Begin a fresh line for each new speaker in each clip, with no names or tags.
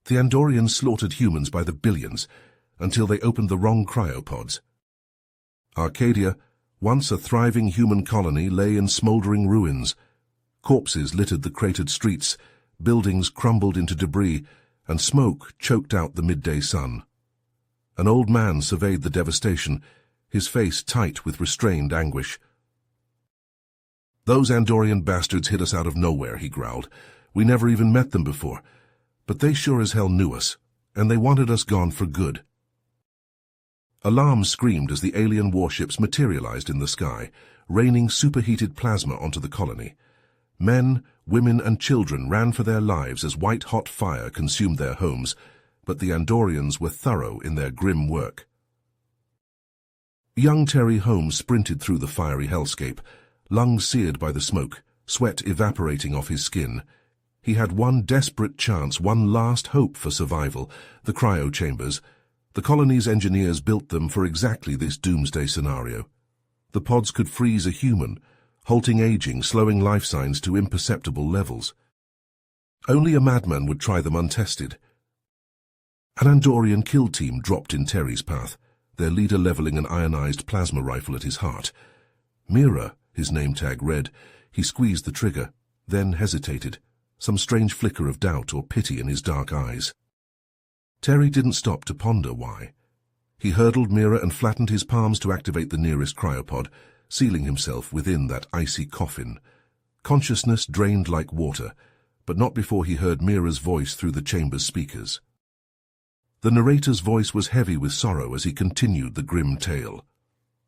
The Andorians slaughtered humans by the billions, until they opened the wrong cryopods. Arcadia, once a thriving human colony, lay in smoldering ruins. Corpses littered the cratered streets, buildings crumbled into debris, and smoke choked out the midday sun. An old man surveyed the devastation, his face tight with restrained anguish. "Those Andorian bastards hit us out of nowhere," he growled. "We never even met them before. But they sure as hell knew us, and they wanted us gone for good." Alarms screamed as the alien warships materialized in the sky, raining superheated plasma onto the colony. Men, women, and children ran for their lives as white-hot fire consumed their homes, but the Andorians were thorough in their grim work. Young Terry Holmes sprinted through the fiery hellscape, lungs seared by the smoke, sweat evaporating off his skin. He had one desperate chance, one last hope for survival: the cryo chambers. The colony's engineers built them for exactly this doomsday scenario. The pods could freeze a human, halting aging, slowing life signs to imperceptible levels. Only a madman would try them untested. An Andorian kill team dropped in Terry's path, their leader leveling an ionized plasma rifle at his heart. Mira, his name tag read. He squeezed the trigger, then hesitated, some strange flicker of doubt or pity in his dark eyes. Terry didn't stop to ponder why. He hurdled Mira and flattened his palms to activate the nearest cryopod, sealing himself within that icy coffin. Consciousness drained like water, but not before he heard Mira's voice through the chamber's speakers. The narrator's voice was heavy with sorrow as he continued the grim tale.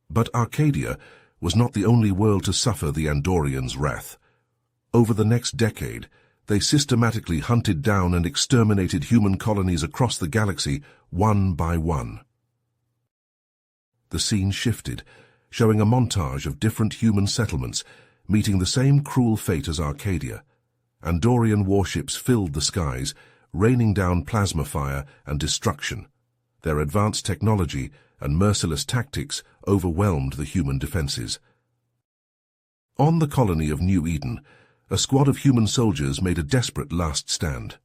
But Arcadia was not the only world to suffer the Andorians' wrath. Over the next decade, they systematically hunted down and exterminated human colonies across the galaxy, one by one. The scene shifted, showing a montage of different human settlements, meeting the same cruel fate as Arcadia. Andorian warships filled the skies, raining down plasma fire and destruction. Their advanced technology and merciless tactics overwhelmed the human defenses. On the colony of New Eden, a squad of human soldiers made a desperate last stand.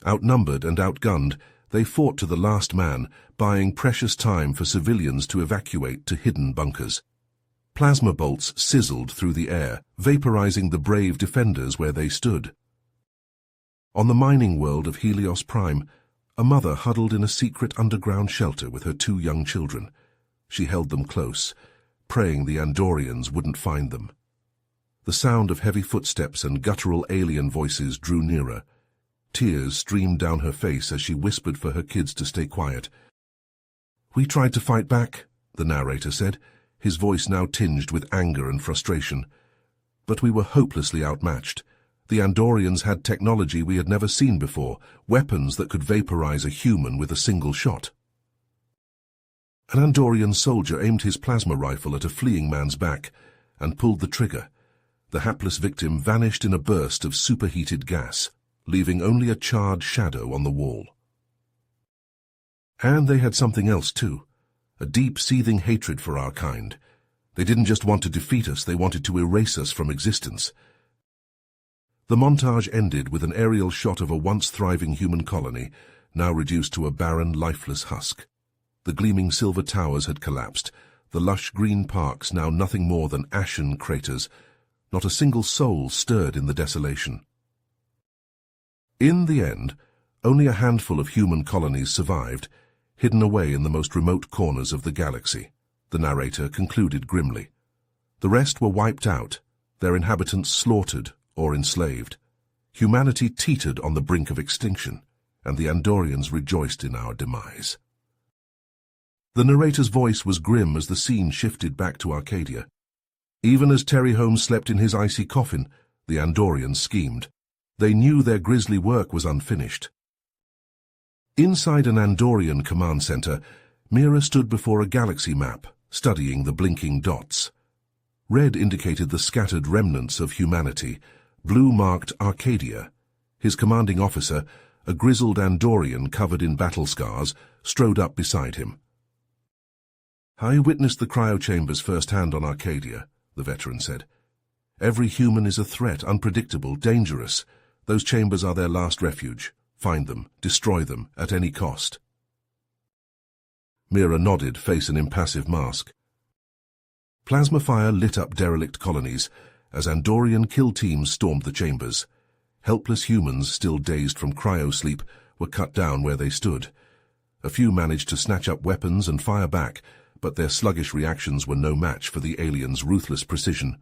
Outnumbered and outgunned, they fought to the last man, buying precious time for civilians to evacuate to hidden bunkers. Plasma bolts sizzled through the air, vaporizing the brave defenders where they stood. On the mining world of Helios Prime, a mother huddled in a secret underground shelter with her 2 young children. She held them close, praying the Andorians wouldn't find them. The sound of heavy footsteps and guttural alien voices drew nearer. Tears streamed down her face as she whispered for her kids to stay quiet. "We tried to fight back," the narrator said, his voice now tinged with anger and frustration. "But we were hopelessly outmatched. The Andorians had technology we had never seen before, weapons that could vaporize a human with a single shot." An Andorian soldier aimed his plasma rifle at a fleeing man's back and pulled the trigger. The hapless victim vanished in a burst of superheated gas, leaving only a charred shadow on the wall. And they had something else too, a deep, seething hatred for our kind. They didn't just want to defeat us, they wanted to erase us from existence. The montage ended with an aerial shot of a once thriving human colony, now reduced to a barren, lifeless husk. The gleaming silver towers had collapsed, the lush green parks now nothing more than ashen craters. Not a single soul stirred in the desolation. In the end, only a handful of human colonies survived, hidden away in the most remote corners of the galaxy, the narrator concluded grimly. The rest were wiped out, their inhabitants slaughtered or enslaved. Humanity teetered on the brink of extinction, and the Andorians rejoiced in our demise. The narrator's voice was grim as the scene shifted back to Arcadia. Even as Terry Holmes slept in his icy coffin, the Andorians schemed. They knew their grisly work was unfinished. Inside an Andorian command center, Mira stood before a galaxy map, studying the blinking dots. Red indicated the scattered remnants of humanity, blue marked Arcadia. His commanding officer, a grizzled Andorian covered in battle scars, strode up beside him. "I witnessed the cryo chambers firsthand on Arcadia," the veteran said. "Every human is a threat, unpredictable, dangerous. Those chambers are their last refuge, find them, destroy them, at any cost. Mira nodded, face an impassive mask. Plasma fire lit up derelict colonies as Andorian kill teams stormed the chambers. Helpless humans, still dazed from cryo-sleep, were cut down where they stood. A few managed to snatch up weapons and fire back, but their sluggish reactions were no match for the aliens' ruthless precision.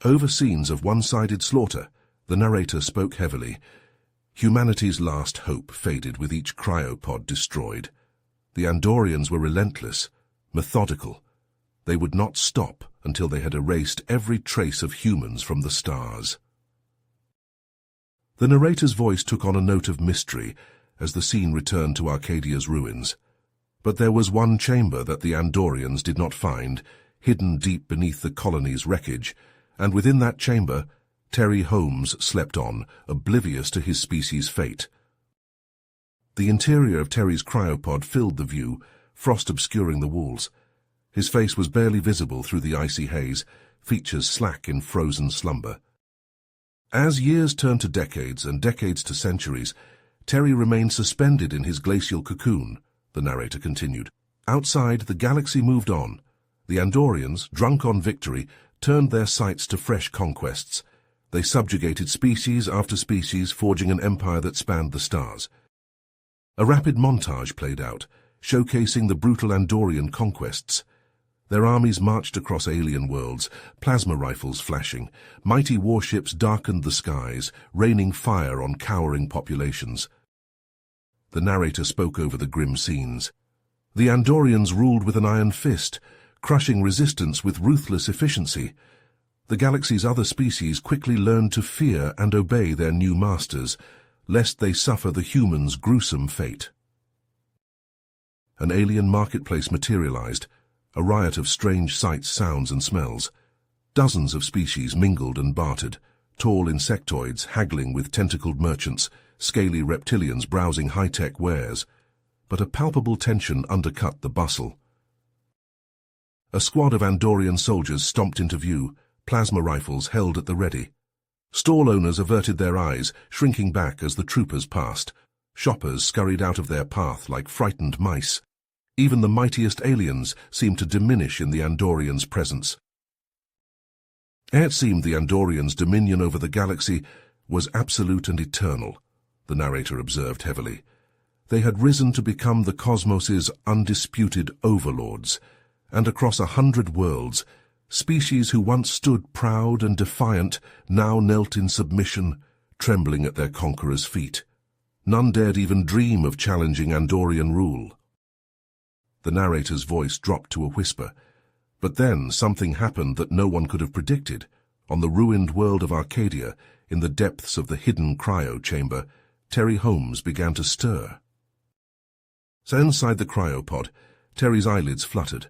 Over scenes of one-sided slaughter, the narrator spoke heavily. Humanity's last hope faded with each cryopod destroyed. The Andorians were relentless, methodical. They would not stop until they had erased every trace of humans from the stars. The narrator's voice took on a note of mystery as the scene returned to Arcadia's ruins. But there was one chamber that the Andorians did not find, hidden deep beneath the colony's wreckage, and within that chamber, Terry Holmes slept on, oblivious to his species' fate. The interior of Terry's cryopod filled the view, frost obscuring the walls. His face was barely visible through the icy haze, features slack in frozen slumber. As years turned to decades and decades to centuries, Terry remained suspended in his glacial cocoon, the narrator continued. Outside, the galaxy moved on. The Andorians, drunk on victory, turned their sights to fresh conquests. They subjugated species after species, forging an empire that spanned the stars. A rapid montage played out, showcasing the brutal Andorian conquests. Their armies marched across alien worlds, plasma rifles flashing. Mighty warships darkened the skies, raining fire on cowering populations. The narrator spoke over the grim scenes. The Andorians ruled with an iron fist, crushing resistance with ruthless efficiency. The galaxy's other species quickly learned to fear and obey their new masters, lest they suffer the humans' gruesome fate. An alien marketplace materialized, a riot of strange sights, sounds, and smells. Dozens of species mingled and bartered, tall insectoids haggling with tentacled merchants, scaly reptilians browsing high-tech wares. But a palpable tension undercut the bustle. A squad of Andorian soldiers stomped into view, plasma rifles held at the ready. Stall owners averted their eyes, shrinking back as the troopers passed. Shoppers scurried out of their path like frightened mice. Even the mightiest aliens seemed to diminish in the Andorians' presence. It seemed the Andorians' dominion over the galaxy was absolute and eternal, the narrator observed heavily. They had risen to become the cosmos's undisputed overlords, and across 100 worlds, species who once stood proud and defiant now knelt in submission, trembling at their conqueror's feet. None dared even dream of challenging Andorian rule. The narrator's voice dropped to a whisper. But then something happened that no one could have predicted. On the ruined world of Arcadia, in the depths of the hidden cryo chamber, Terry Holmes began to stir. So inside the cryopod, Terry's eyelids fluttered.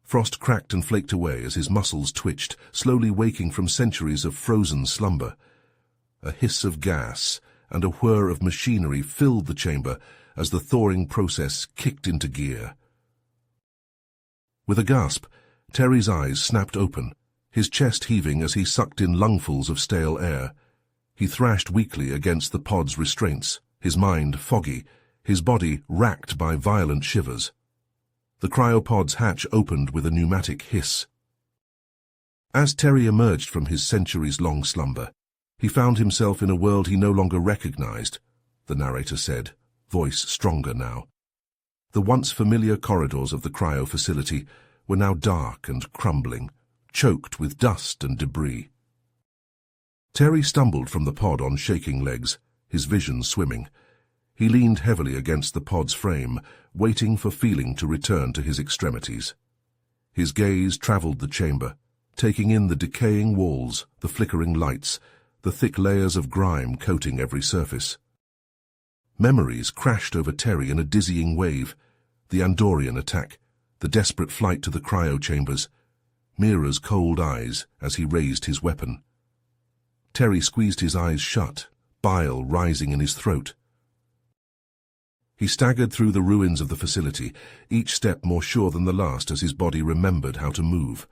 Frost cracked and flaked away as his muscles twitched, slowly waking from centuries of frozen slumber. A hiss of gas and a whir of machinery filled the chamber as the thawing process kicked into gear. With a gasp, Terry's eyes snapped open, his chest heaving as he sucked in lungfuls of stale air. He thrashed weakly against the pod's restraints, his mind foggy, his body racked by violent shivers. The cryopod's hatch opened with a pneumatic hiss. As Terry emerged from his centuries-long slumber, he found himself in a world he no longer recognized, the narrator said, voice stronger now. The once familiar corridors of the cryo facility were now dark and crumbling, choked with dust and debris. Terry stumbled from the pod on shaking legs, his vision swimming. He leaned heavily against the pod's frame, waiting for feeling to return to his extremities. His gaze traveled the chamber, taking in the decaying walls, the flickering lights, the thick layers of grime coating every surface. Memories crashed over Terry in a dizzying wave. The Andorian attack, the desperate flight to the cryo chambers, Mira's cold eyes as he raised his weapon. Terry squeezed his eyes shut, bile rising in his throat. He staggered through the ruins of the facility, each step more sure than the last as his body remembered how to move.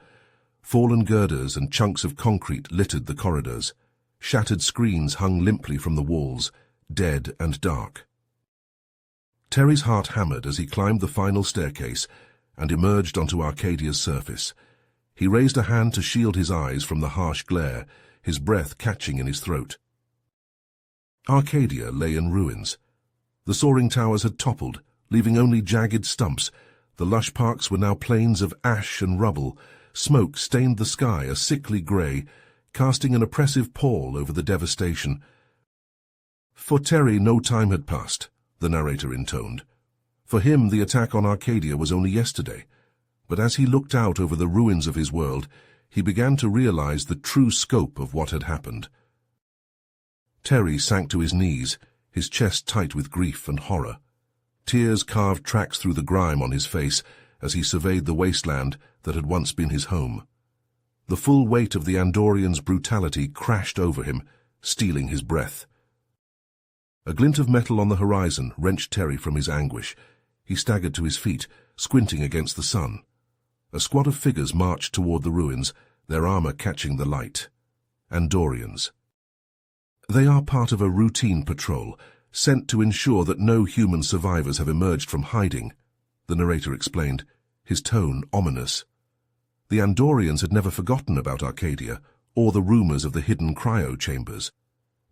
Fallen girders and chunks of concrete littered the corridors. Shattered screens hung limply from the walls, dead and dark. Terry's heart hammered as he climbed the final staircase and emerged onto Arcadia's surface. He raised a hand to shield his eyes from the harsh glare, his breath catching in his throat. Arcadia lay in ruins. The soaring towers had toppled, leaving only jagged stumps. The lush parks were now plains of ash and rubble. Smoke stained the sky a sickly grey, casting an oppressive pall over the devastation. For Terry, no time had passed, the narrator intoned. For him, the attack on Arcadia was only yesterday. But as he looked out over the ruins of his world, he began to realize the true scope of what had happened. Terry sank to his knees, his chest tight with grief and horror. Tears carved tracks through the grime on his face as he surveyed the wasteland that had once been his home. The full weight of the Andorians' brutality crashed over him, stealing his breath. A glint of metal on the horizon wrenched Terry from his anguish. He staggered to his feet, squinting against the sun. A squad of figures marched toward the ruins, their armor catching the light. Andorians. They are part of a routine patrol, sent to ensure that no human survivors have emerged from hiding, the narrator explained, his tone ominous. The Andorians had never forgotten about Arcadia, or the rumors of the hidden cryo chambers.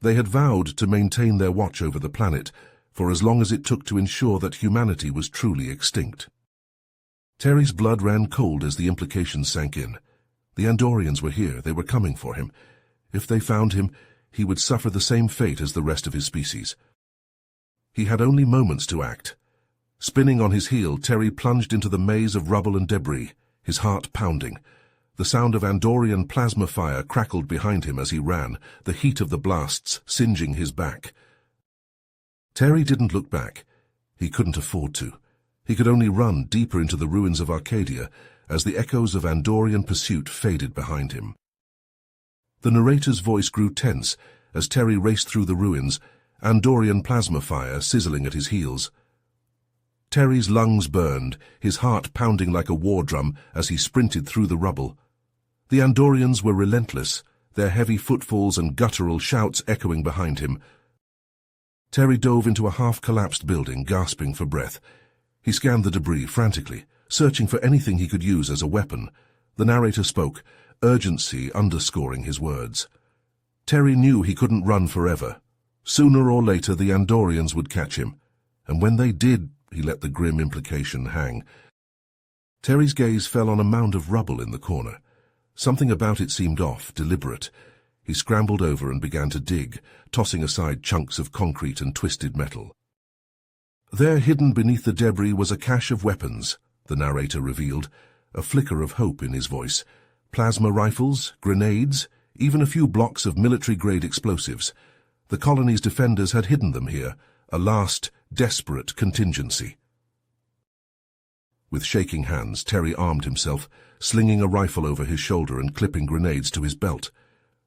They had vowed to maintain their watch over the planet for as long as it took to ensure that humanity was truly extinct. Terry's blood ran cold as the implications sank in. The Andorians were here, they were coming for him. If they found him, he would suffer the same fate as the rest of his species. He had only moments to act. Spinning on his heel, Terry plunged into the maze of rubble and debris, his heart pounding. The sound of Andorian plasma fire crackled behind him as he ran, the heat of the blasts singeing his back. Terry didn't look back. He couldn't afford to. He could only run deeper into the ruins of Arcadia as the echoes of Andorian pursuit faded behind him. The narrator's voice grew tense as Terry raced through the ruins, Andorian plasma fire sizzling at his heels. Terry's lungs burned, his heart pounding like a war drum as he sprinted through the rubble. The Andorians were relentless, their heavy footfalls and guttural shouts echoing behind him. Terry dove into a half-collapsed building, gasping for breath. He scanned the debris frantically, searching for anything he could use as a weapon. The narrator spoke, urgency underscoring his words. Terry knew he couldn't run forever. Sooner or later the Andorians would catch him, and when they did, he let the grim implication hang. Terry's gaze fell on a mound of rubble in the corner. Something about it seemed off, deliberate. He scrambled over and began to dig, tossing aside chunks of concrete and twisted metal. There, hidden beneath the debris, was a cache of weapons, the narrator revealed, a flicker of hope in his voice. Plasma rifles, grenades, even a few blocks of military-grade explosives. The colony's defenders had hidden them here, a last, desperate contingency. With shaking hands, Terry armed himself, slinging a rifle over his shoulder and clipping grenades to his belt.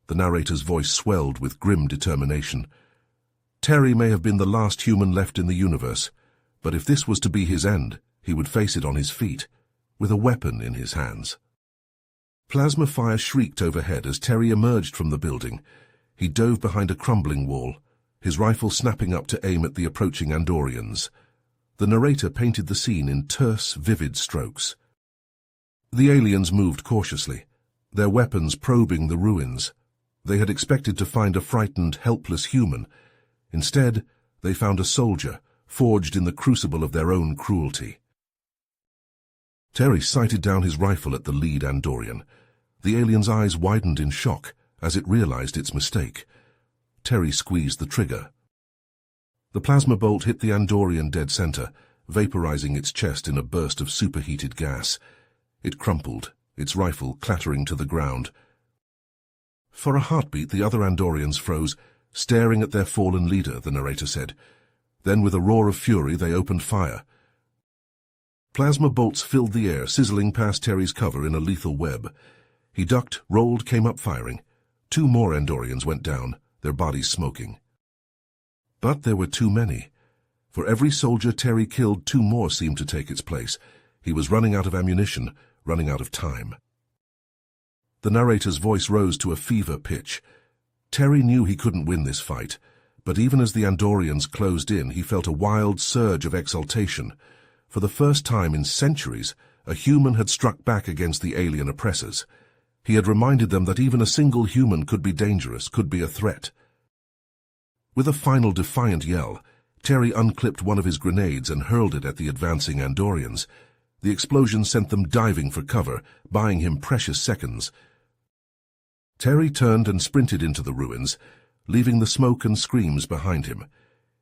The narrator's voice swelled with grim determination. Terry may have been the last human left in the universe, but if this was to be his end, he would face it on his feet, with a weapon in his hands. Plasma fire shrieked overhead as Terry emerged from the building. He dove behind a crumbling wall, his rifle snapping up to aim at the approaching Andorians. The narrator painted the scene in terse, vivid strokes. The aliens moved cautiously, their weapons probing the ruins. They had expected to find a frightened, helpless human. Instead, they found a soldier, forged in the crucible of their own cruelty. Terry sighted down his rifle at the lead Andorian. The alien's eyes widened in shock as it realized its mistake. Terry squeezed the trigger. The plasma bolt hit the Andorian dead center, vaporizing its chest in a burst of superheated gas. It crumpled, its rifle clattering to the ground. For a heartbeat, the other Andorians froze, staring at their fallen leader, the narrator said. Then, with a roar of fury, they opened fire. Plasma bolts filled the air, sizzling past Terry's cover in a lethal web. He ducked, rolled, came up firing. 2 more Andorians went down, their bodies smoking. But there were too many. For every soldier Terry killed, 2 more seemed to take its place. He was running out of ammunition, running out of time. The narrator's voice rose to a fever pitch. Terry knew he couldn't win this fight, But even as the Andorians closed in, he felt a wild surge of exultation. For the first time in centuries, a human had struck back against the alien oppressors. He had reminded them that even a single human could be dangerous, could be a threat. With a final defiant yell, Terry unclipped one of his grenades and hurled it at the advancing Andorians. The explosion sent them diving for cover, buying him precious seconds. Terry turned and sprinted into the ruins, leaving the smoke and screams behind him.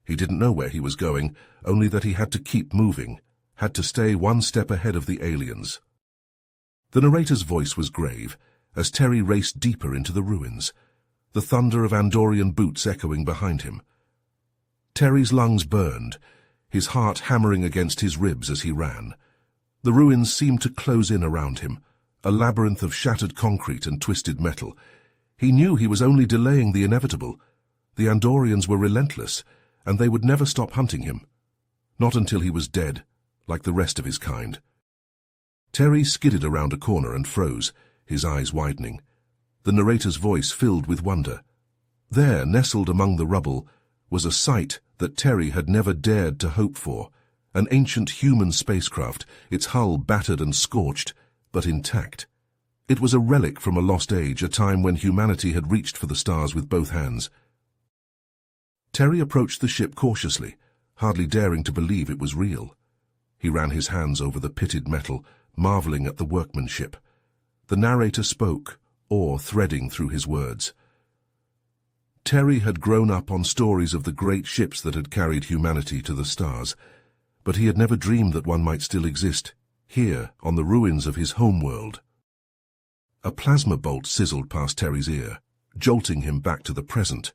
He didn't know where he was going, only that he had to keep moving, had to stay one step ahead of the aliens. The narrator's voice was grave, as Terry raced deeper into the ruins, the thunder of Andorian boots echoing behind him. Terry's lungs burned, his heart hammering against his ribs as he ran. The ruins seemed to close in around him, a labyrinth of shattered concrete and twisted metal. He knew he was only delaying the inevitable. The Andorians were relentless, and they would never stop hunting him. Not until he was dead, like the rest of his kind. Terry skidded around a corner and froze, his eyes widening. The narrator's voice filled with wonder. There, nestled among the rubble, was a sight that Terry had never dared to hope for. An ancient human spacecraft, its hull battered and scorched, but intact. It was a relic from a lost age, a time when humanity had reached for the stars with both hands. Terry approached the ship cautiously, hardly daring to believe it was real. He ran his hands over the pitted metal, marveling at the workmanship. The narrator spoke, awe threading through his words. Terry had grown up on stories of the great ships that had carried humanity to the stars, but he had never dreamed that one might still exist, here on the ruins of his homeworld. A plasma bolt sizzled past Terry's ear, jolting him back to the present.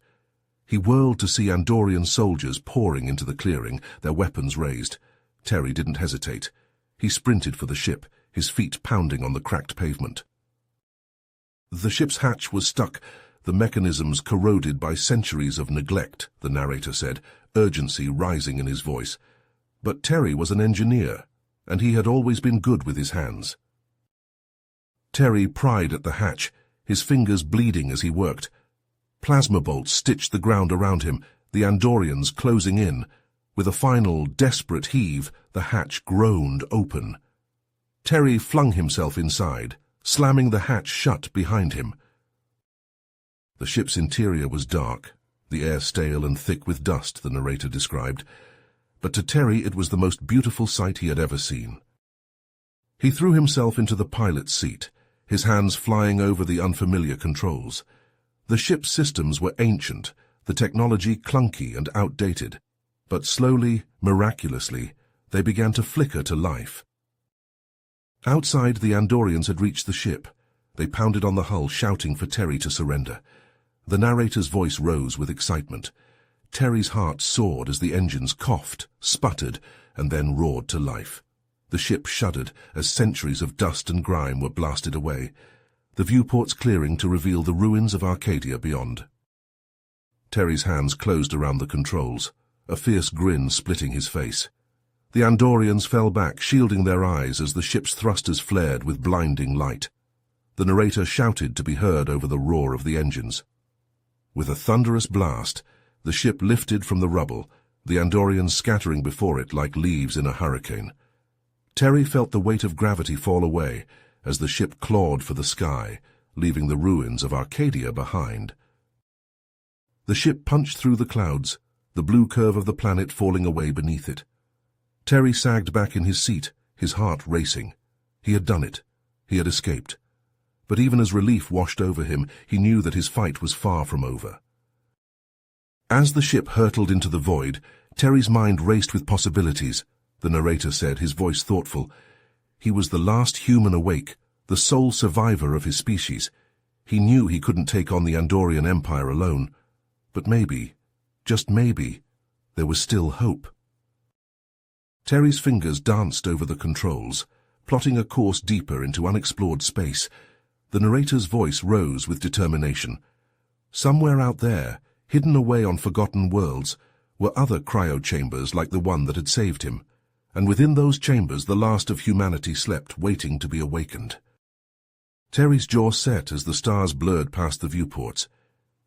He whirled to see Andorian soldiers pouring into the clearing, their weapons raised. Terry didn't hesitate. He sprinted for the ship, his feet pounding on the cracked pavement. The ship's hatch was stuck, the mechanisms corroded by centuries of neglect, the narrator said, urgency rising in his voice. But Terry was an engineer, and he had always been good with his hands. Terry pried at the hatch, his fingers bleeding as he worked. Plasma bolts stitched the ground around him, the Andorians closing in. With a final, desperate heave, the hatch groaned open. Terry flung himself inside, slamming the hatch shut behind him. The ship's interior was dark, the air stale and thick with dust, the narrator described. But to Terry it was the most beautiful sight he had ever seen. He threw himself into the pilot's seat, his hands flying over the unfamiliar controls. The ship's systems were ancient, the technology clunky and outdated, but slowly, miraculously, they began to flicker to life. Outside, the Andorians had reached the ship. They pounded on the hull, shouting for Terry to surrender. The narrator's voice rose with excitement. Terry's heart soared as the engines coughed, sputtered, and then roared to life. The ship shuddered as centuries of dust and grime were blasted away, the viewports clearing to reveal the ruins of Arcadia beyond. Terry's hands closed around the controls, a fierce grin splitting his face. The Andorians fell back, shielding their eyes as the ship's thrusters flared with blinding light. The narrator shouted to be heard over the roar of the engines. With a thunderous blast, the ship lifted from the rubble, the Andorians scattering before it like leaves in a hurricane. Terry felt the weight of gravity fall away as the ship clawed for the sky, leaving the ruins of Arcadia behind. The ship punched through the clouds, the blue curve of the planet falling away beneath it. Terry sagged back in his seat, his heart racing. He had done it. He had escaped. But even as relief washed over him, he knew that his fight was far from over. As the ship hurtled into the void, Terry's mind raced with possibilities, the narrator said, his voice thoughtful. He was the last human awake, the sole survivor of his species. He knew he couldn't take on the Andorian Empire alone. But maybe, just maybe, there was still hope. Terry's fingers danced over the controls, plotting a course deeper into unexplored space. The narrator's voice rose with determination. Somewhere out there, hidden away on forgotten worlds, were other cryo chambers like the one that had saved him, and within those chambers the last of humanity slept, waiting to be awakened. Terry's jaw set as the stars blurred past the viewports.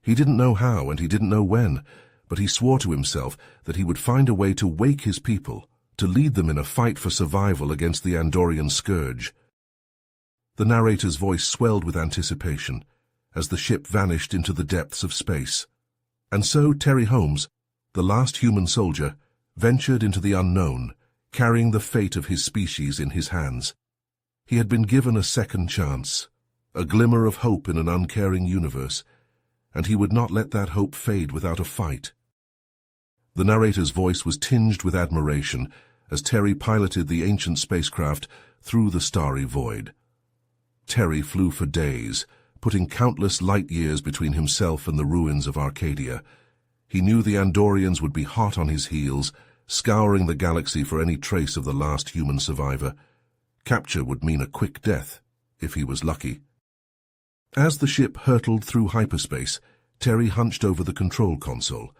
He didn't know how and he didn't know when, but he swore to himself that he would find a way to wake his people, to lead them in a fight for survival against the Andorian scourge. The narrator's voice swelled with anticipation as the ship vanished into the depths of space. And so Terry Holmes, the last human soldier, ventured into the unknown, carrying the fate of his species in his hands. He had been given a second chance, a glimmer of hope in an uncaring universe, and he would not let that hope fade without a fight. The narrator's voice was tinged with admiration as Terry piloted the ancient spacecraft through the starry void. Terry flew for days, putting countless light years between himself and the ruins of Arcadia. He knew the Andorians would be hot on his heels, scouring the galaxy for any trace of the last human survivor. Capture would mean a quick death, if he was lucky. As the ship hurtled through hyperspace, Terry hunched over the control console,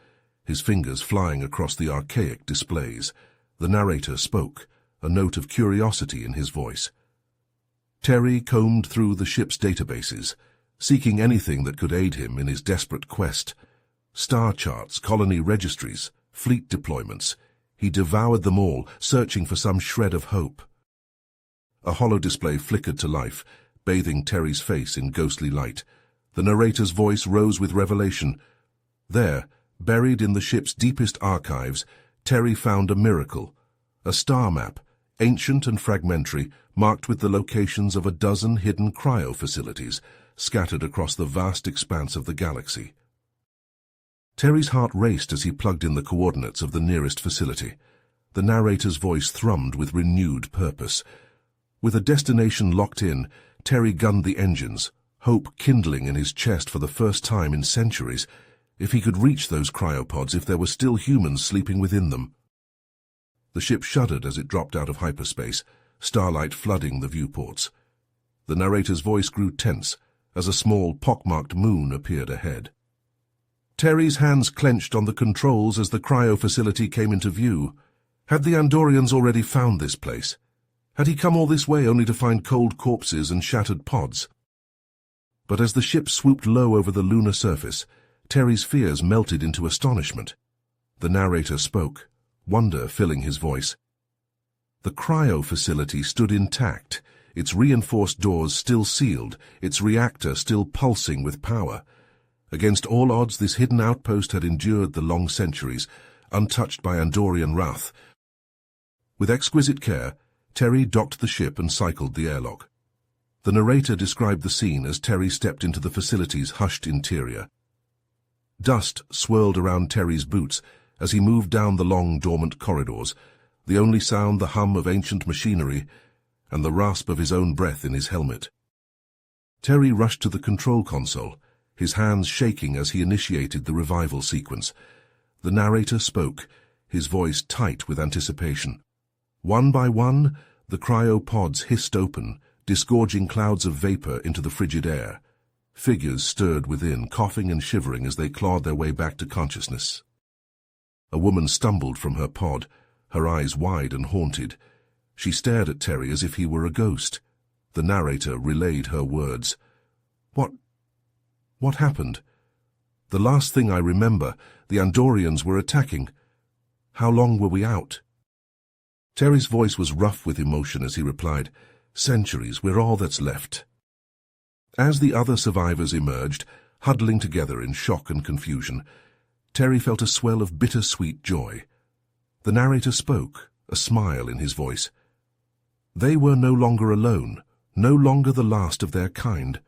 his fingers flying across the archaic displays. The narrator spoke, a note of curiosity in his voice. Terry combed through the ship's databases, seeking anything that could aid him in his desperate quest. Star charts, colony registries, fleet deployments. He devoured them all, searching for some shred of hope. A holodisplay flickered to life, bathing Terry's face in ghostly light. The narrator's voice rose with revelation. There, buried in the ship's deepest archives, Terry found a miracle, a star map, ancient and fragmentary, marked with the locations of a dozen hidden cryo facilities, scattered across the vast expanse of the galaxy. Terry's heart raced as he plugged in the coordinates of the nearest facility. The narrator's voice thrummed with renewed purpose. With a destination locked in, Terry gunned the engines, hope kindling in his chest for the first time in centuries. If he could reach those cryopods, if there were still humans sleeping within them. The ship shuddered as it dropped out of hyperspace, starlight flooding the viewports. The narrator's voice grew tense as a small, pockmarked moon appeared ahead. Terry's hands clenched on the controls as the cryo facility came into view. Had the Andorians already found this place? Had he come all this way only to find cold corpses and shattered pods? But as the ship swooped low over the lunar surface, Terry's fears melted into astonishment. The narrator spoke, wonder filling his voice. The cryo facility stood intact, its reinforced doors still sealed, its reactor still pulsing with power. Against all odds, this hidden outpost had endured the long centuries, untouched by Andorian wrath. With exquisite care, Terry docked the ship and cycled the airlock. The narrator described the scene as Terry stepped into the facility's hushed interior. Dust swirled around Terry's boots as he moved down the long, dormant corridors, the only sound the hum of ancient machinery and the rasp of his own breath in his helmet. Terry rushed to the control console, his hands shaking as he initiated the revival sequence. The narrator spoke, his voice tight with anticipation. One by one, the cryopods hissed open, disgorging clouds of vapor into the frigid air. Figures stirred within, coughing and shivering as they clawed their way back to consciousness. A woman stumbled from her pod, her eyes wide and haunted. She stared at Terry as if he were a ghost. The narrator relayed her words. What happened? The last thing I remember, the Andorians were attacking. How long were we out? Terry's voice was rough with emotion as he replied, Centuries, we're all that's left. As the other survivors emerged, huddling together in shock and confusion, Terry felt a swell of bittersweet joy. The narrator spoke, a smile in his voice. They were no longer alone, no longer the last of their kind.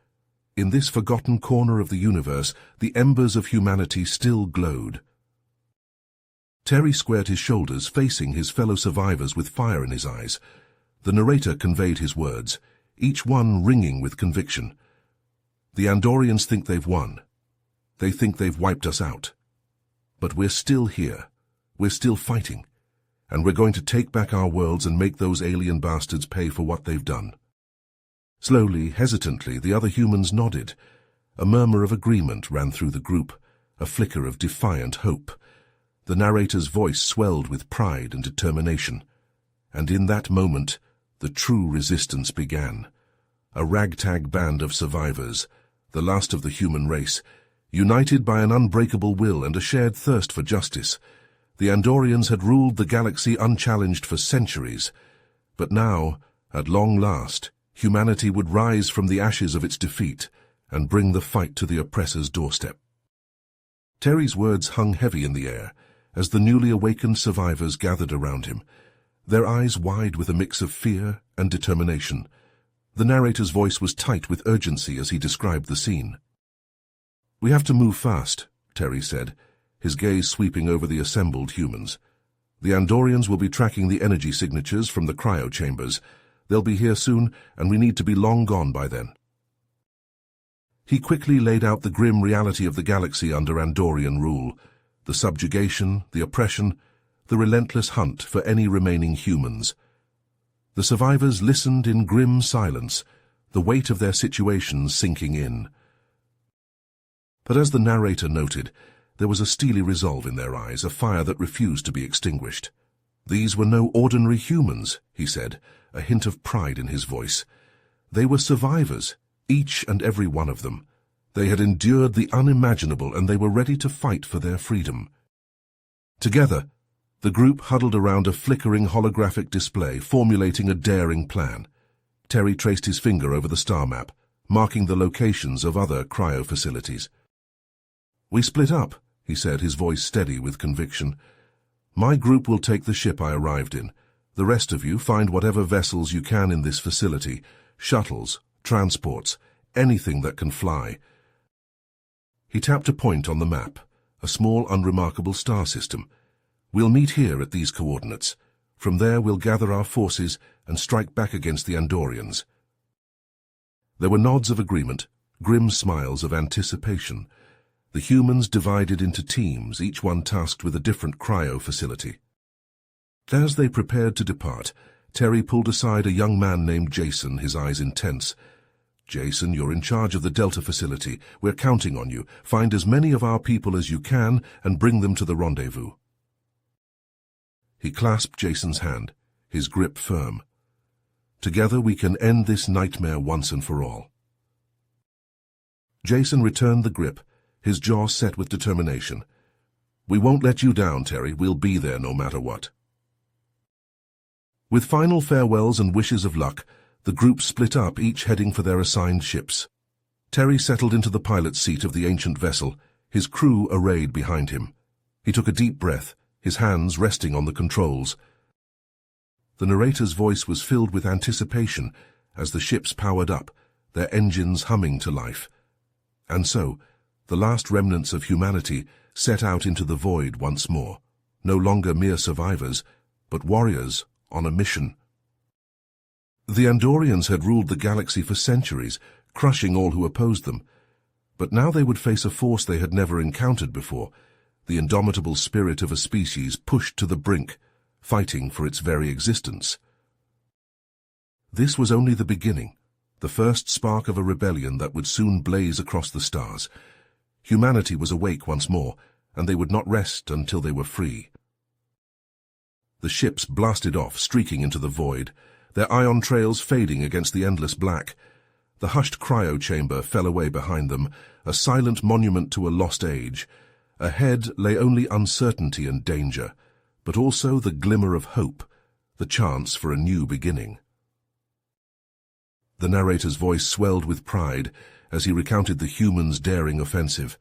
In this forgotten corner of the universe, the embers of humanity still glowed. Terry squared his shoulders, facing his fellow survivors with fire in his eyes. The narrator conveyed his words, each one ringing with conviction. The Andorians think they've won. They think they've wiped us out. But we're still here. We're still fighting. And we're going to take back our worlds and make those alien bastards pay for what they've done. Slowly, hesitantly, the other humans nodded. A murmur of agreement ran through the group, a flicker of defiant hope. The narrator's voice swelled with pride and determination. And in that moment, the true resistance began. A ragtag band of survivors, the last of the human race, United by an unbreakable will and a shared thirst for justice, the Andorians had ruled the galaxy unchallenged for centuries. But now, at long last, humanity would rise from the ashes of its defeat and bring the fight to the oppressor's doorstep. Terry's words hung heavy in the air as the newly awakened survivors gathered around him, their eyes wide with a mix of fear and determination. The narrator's voice was tight with urgency as he described the scene. "We have to move fast," Terry said, his gaze sweeping over the assembled humans. "The Andorians will be tracking the energy signatures from the cryo chambers. They'll be here soon, and we need to be long gone by then." He quickly laid out the grim reality of the galaxy under Andorian rule, the subjugation, the oppression, the relentless hunt for any remaining humans. The survivors listened in grim silence, the weight of their situation sinking in. But as the narrator noted, there was a steely resolve in their eyes, a fire that refused to be extinguished. "These were no ordinary humans," he said, a hint of pride in his voice. "They were survivors, each and every one of them. They had endured the unimaginable, and they were ready to fight for their freedom." Together, the group huddled around a flickering holographic display, formulating a daring plan. Terry traced his finger over the star map, marking the locations of other cryo facilities. "We split up," he said, his voice steady with conviction. "My group will take the ship I arrived in. The rest of you find whatever vessels you can in this facility, shuttles, transports, anything that can fly." He tapped a point on the map, a small, unremarkable star system. "We'll meet here at these coordinates. From there we'll gather our forces and strike back against the Andorians." There were nods of agreement, grim smiles of anticipation. The humans divided into teams, each one tasked with a different cryo facility. As they prepared to depart, Terry pulled aside a young man named Jason, his eyes intense. "Jason, you're in charge of the Delta facility. We're counting on you. Find as many of our people as you can and bring them to the rendezvous." He clasped Jason's hand, his grip firm. "Together we can end this nightmare once and for all." Jason returned the grip, his jaw set with determination. "We won't let you down, Terry. We'll be there no matter what." With final farewells and wishes of luck, the group split up, each heading for their assigned ships. Terry settled into the pilot's seat of the ancient vessel, his crew arrayed behind him. He took a deep breath, his hands resting on the controls. The narrator's voice was filled with anticipation as the ships powered up, their engines humming to life. And so, the last remnants of humanity set out into the void once more, no longer mere survivors, but warriors on a mission. The Andorians had ruled the galaxy for centuries, crushing all who opposed them. But now they would face a force they had never encountered before, the indomitable spirit of a species pushed to the brink, fighting for its very existence. This was only the beginning, the first spark of a rebellion that would soon blaze across the stars. Humanity was awake once more, and they would not rest until they were free. The ships blasted off, streaking into the void, their ion trails fading against the endless black. The hushed cryo chamber fell away behind them, a silent monument to a lost age. Ahead lay only uncertainty and danger, but also the glimmer of hope, the chance for a new beginning. The narrator's voice swelled with pride as he recounted the humans' daring offensive.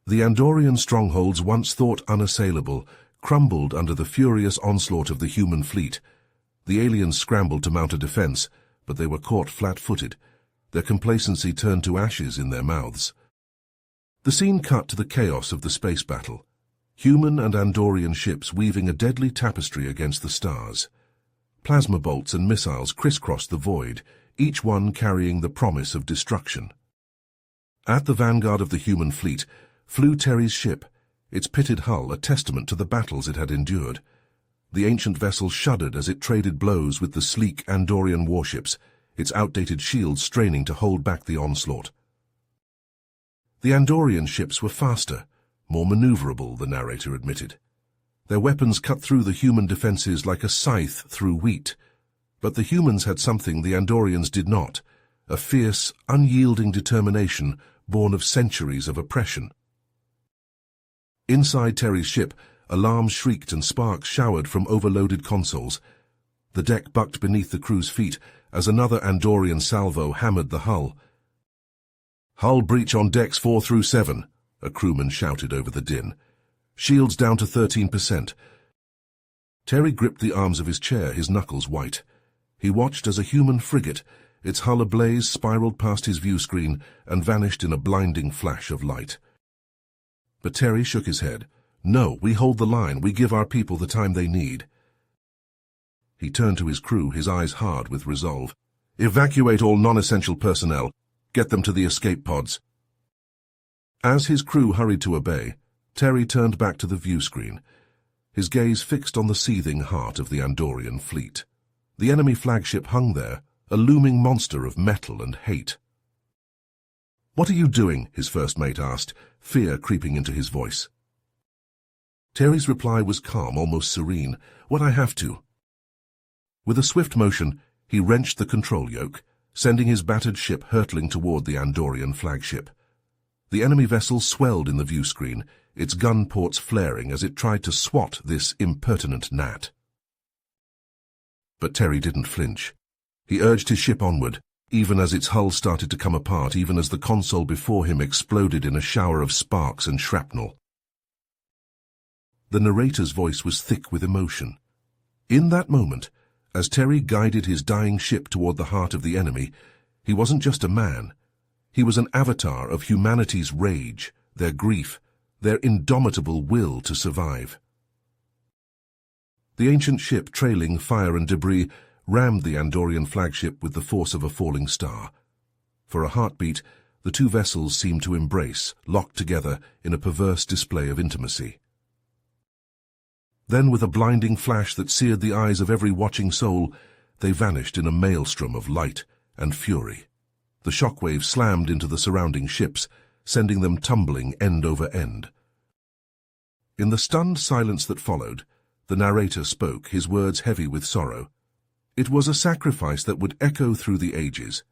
The Andorian strongholds, once thought unassailable, crumbled under the furious onslaught of the human fleet. The aliens scrambled to mount a defense, but they were caught flat-footed. Their complacency turned to ashes in their mouths. The scene cut to the chaos of the space battle, human and Andorian ships weaving a deadly tapestry against the stars. Plasma bolts and missiles crisscrossed the void, each one carrying the promise of destruction. At the vanguard of the human fleet flew Terry's ship, its pitted hull a testament to the battles it had endured. The ancient vessel shuddered as it traded blows with the sleek Andorian warships, its outdated shields straining to hold back the onslaught. The Andorian ships were faster, more maneuverable, the narrator admitted. Their weapons cut through the human defenses like a scythe through wheat. But the humans had something the Andorians did not, a fierce, unyielding determination born of centuries of oppression. Inside Terry's ship, alarms shrieked and sparks showered from overloaded consoles. The deck bucked beneath the crew's feet as another Andorian salvo hammered the hull. "Hull breach on decks 4 through 7, a crewman shouted over the din. "Shields down to 13%. Terry gripped the arms of his chair, his knuckles white. He watched as a human frigate, its hull ablaze, spiraled past his view screen and vanished in a blinding flash of light. But Terry shook his head. "No, we hold the line. We give our people the time they need." He turned to his crew, his eyes hard with resolve. "Evacuate all non-essential personnel. Get them to the escape pods." As his crew hurried to obey, Terry turned back to the view screen, his gaze fixed on the seething heart of the Andorian fleet. The enemy flagship hung there, a looming monster of metal and hate. "What are you doing?" his first mate asked, fear creeping into his voice. Terry's reply was calm, almost serene. "What I have to." With a swift motion, he wrenched the control yoke, sending his battered ship hurtling toward the Andorian flagship. The enemy vessel swelled in the view screen, its gun ports flaring as it tried to swat this impertinent gnat. But Terry didn't flinch. He urged his ship onward, even as its hull started to come apart, even as the console before him exploded in a shower of sparks and shrapnel. The narrator's voice was thick with emotion. In that moment, as Terry guided his dying ship toward the heart of the enemy, he wasn't just a man. He was an avatar of humanity's rage, their grief, their indomitable will to survive. The ancient ship, trailing fire and debris, rammed the Andorian flagship with the force of a falling star. For a heartbeat, the two vessels seemed to embrace, locked together in a perverse display of intimacy. Then, with a blinding flash that seared the eyes of every watching soul, they vanished in a maelstrom of light and fury. The shockwaves slammed into the surrounding ships, sending them tumbling end over end. In the stunned silence that followed, the narrator spoke, his words heavy with sorrow. It was a sacrifice that would echo through the ages.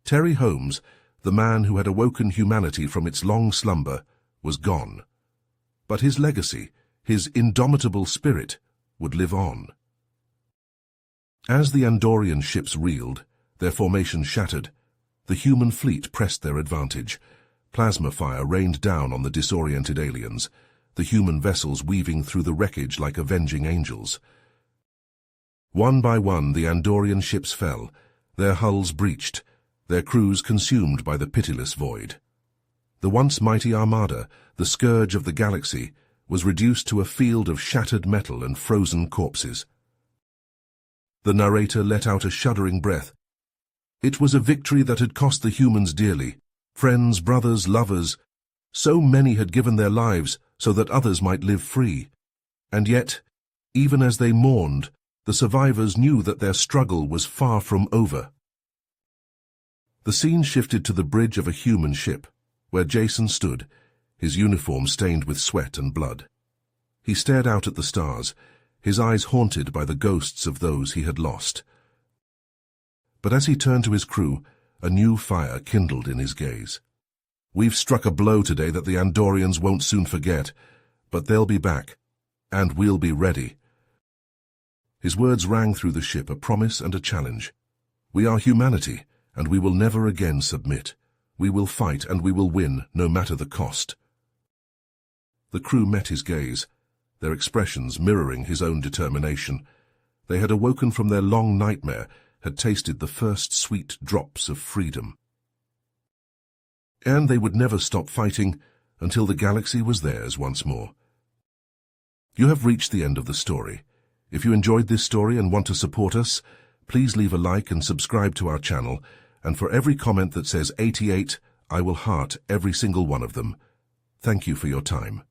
Terry Holmes, the man who had awoken humanity from its long slumber, was gone. But his legacy, his indomitable spirit, would live on. As the Andorian ships reeled, their formation shattered, the human fleet pressed their advantage. Plasma fire rained down on the disoriented aliens, the human vessels weaving through the wreckage like avenging angels. One by one, the Andorian ships fell, their hulls breached, their crews consumed by the pitiless void. The once mighty armada, the scourge of the galaxy, was reduced to a field of shattered metal and frozen corpses. The narrator let out a shuddering breath. It was a victory that had cost the humans dearly. Friends, brothers, lovers. So many had given their lives so that others might live free. And yet, even as they mourned, the survivors knew that their struggle was far from over. The scene shifted to the bridge of a human ship, where Jason stood, his uniform stained with sweat and blood. He stared out at the stars, his eyes haunted by the ghosts of those he had lost. But as he turned to his crew, a new fire kindled in his gaze. "We've struck a blow today that the Andorians won't soon forget, but they'll be back, and we'll be ready." His words rang through the ship, a promise and a challenge. "We are humanity, and we will never again submit. We will fight, and we will win, no matter the cost." The crew met his gaze, their expressions mirroring his own determination. They had awoken from their long nightmare, had tasted the first sweet drops of freedom. And they would never stop fighting until the galaxy was theirs once more. You have reached the end of the story. If you enjoyed this story and want to support us, please leave a like and subscribe to our channel, and for every comment that says 88, I will heart every single one of them. Thank you for your time.